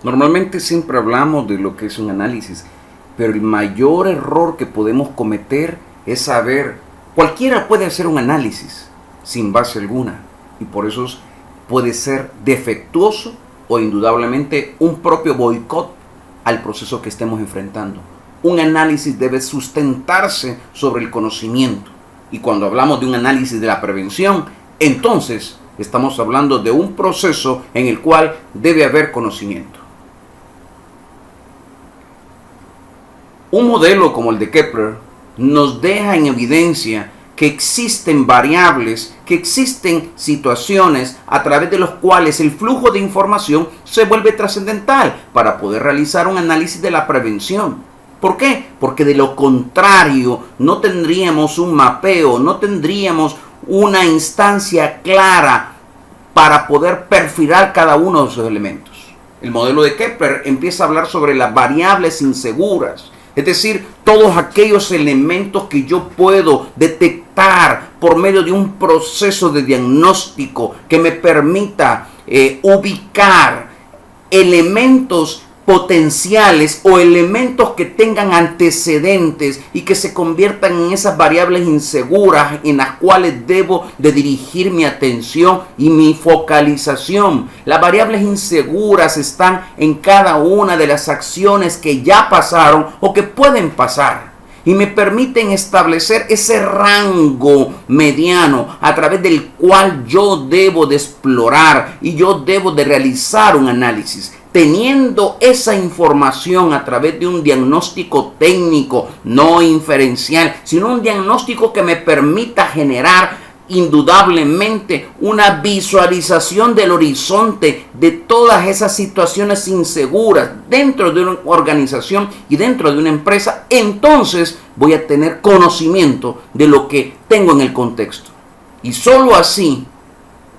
Normalmente siempre hablamos de lo que es un análisis, pero el mayor error que podemos cometer es saber, cualquiera puede hacer un análisis sin base alguna, y por eso puede ser defectuoso o indudablemente un propio boicot al proceso que estemos enfrentando. Un análisis debe sustentarse sobre el conocimiento, y cuando hablamos de un análisis de la prevención, entonces estamos hablando de un proceso en el cual debe haber conocimiento. Un modelo como el de Kepler nos deja en evidencia que existen variables, que existen situaciones a través de los cuales el flujo de información se vuelve trascendental para poder realizar un análisis de la prevención. ¿Por qué? Porque de lo contrario no tendríamos un mapeo, no tendríamos una instancia clara para poder perfilar cada uno de esos elementos. El modelo de Kepler empieza a hablar sobre las variables inseguras, es decir, todos aquellos elementos que yo puedo detectar por medio de un proceso de diagnóstico que me permita ubicar elementos potenciales o elementos que tengan antecedentes y que se conviertan en esas variables inseguras en las cuales debo de dirigir mi atención y mi focalización. Las variables inseguras están en cada una de las acciones que ya pasaron o que pueden pasar y me permiten establecer ese rango mediano a través del cual yo debo de explorar y yo debo de realizar un análisis. Teniendo esa información a través de un diagnóstico técnico, no inferencial, sino un diagnóstico que me permita generar indudablemente una visualización del horizonte de todas esas situaciones inseguras dentro de una organización y dentro de una empresa, entonces voy a tener conocimiento de lo que tengo en el contexto. Y solo así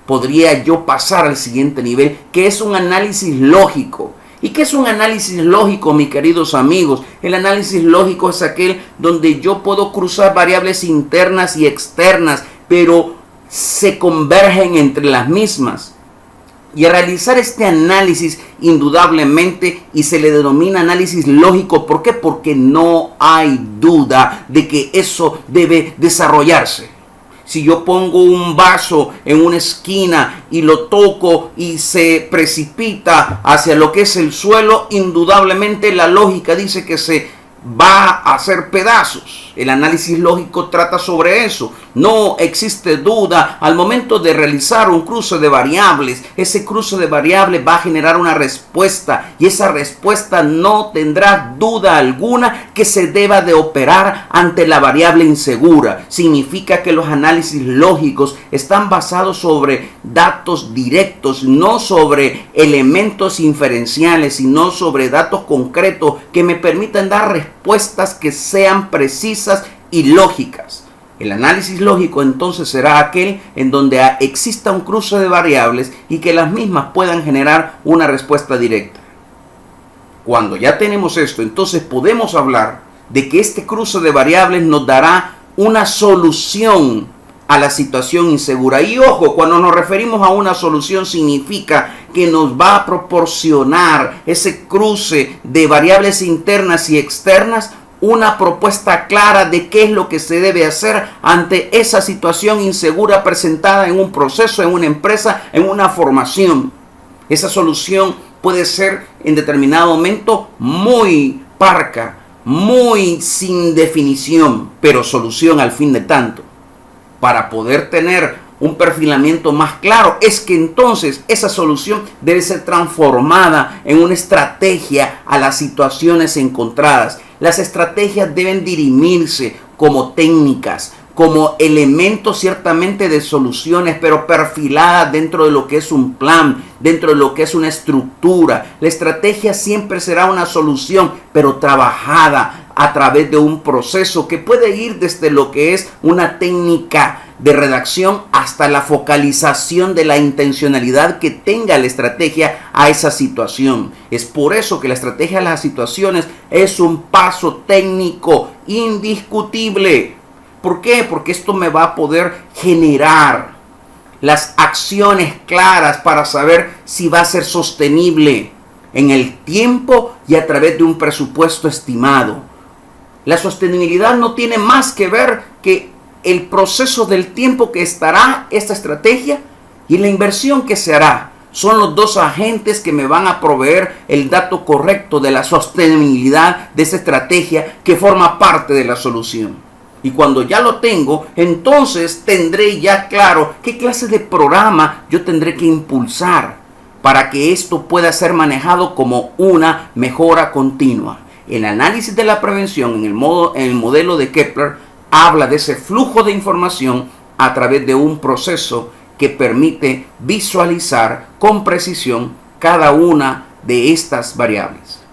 podría yo pasar al siguiente nivel, que es un análisis lógico. ¿Y qué es un análisis lógico, mis queridos amigos? El análisis lógico es aquel donde yo puedo cruzar variables internas y externas, pero se convergen entre las mismas. Y a realizar este análisis, indudablemente, y se le denomina análisis lógico, ¿por qué? Porque no hay duda de que eso debe desarrollarse. Si yo pongo un vaso en una esquina y lo toco y se precipita hacia lo que es el suelo, indudablemente la lógica dice que se va a hacer pedazos. El análisis lógico trata sobre eso. No existe duda al momento de realizar un cruce de variables. Ese cruce de variables va a generar una respuesta y esa respuesta no tendrá duda alguna que se deba de operar ante la variable insegura. Significa que los análisis lógicos están basados sobre datos directos, no sobre elementos inferenciales, sino sobre datos concretos que me permitan dar respuestas que sean precisas y lógicas. El análisis lógico entonces será aquel en donde exista un cruce de variables y que las mismas puedan generar una respuesta directa. Cuando ya tenemos esto, entonces podemos hablar de que este cruce de variables nos dará una solución a la situación insegura. Y ojo, cuando nos referimos a una solución significa que nos va a proporcionar ese cruce de variables internas y externas una propuesta clara de qué es lo que se debe hacer ante esa situación insegura presentada en un proceso, en una empresa, en una formación. Esa solución puede ser en determinado momento muy parca, muy sin definición, pero solución al fin de tanto. Para poder tener un perfilamiento más claro, es que entonces esa solución debe ser transformada en una estrategia a las situaciones encontradas. Las estrategias deben dirimirse como técnicas, como elementos ciertamente de soluciones, pero perfiladas dentro de lo que es un plan, dentro de lo que es una estructura. La estrategia siempre será una solución, pero trabajada a través de un proceso que puede ir desde lo que es una técnica de redacción hasta la focalización de la intencionalidad que tenga la estrategia a esa situación. Es por eso que la estrategia de las situaciones es un paso técnico indiscutible. ¿Por qué? Porque esto me va a poder generar las acciones claras para saber si va a ser sostenible. en el tiempo y a través de un presupuesto estimado. La sostenibilidad no tiene más que ver que el proceso del tiempo que estará esta estrategia y la inversión que se hará. Son los dos agentes que me van a proveer el dato correcto de la sostenibilidad de esa estrategia que forma parte de la solución. Y cuando ya lo tengo, entonces tendré ya claro qué clase de programa yo tendré que impulsar para que esto pueda ser manejado como una mejora continua. El análisis de la prevención en el modelo de Kepler habla de ese flujo de información a través de un proceso que permite visualizar con precisión cada una de estas variables.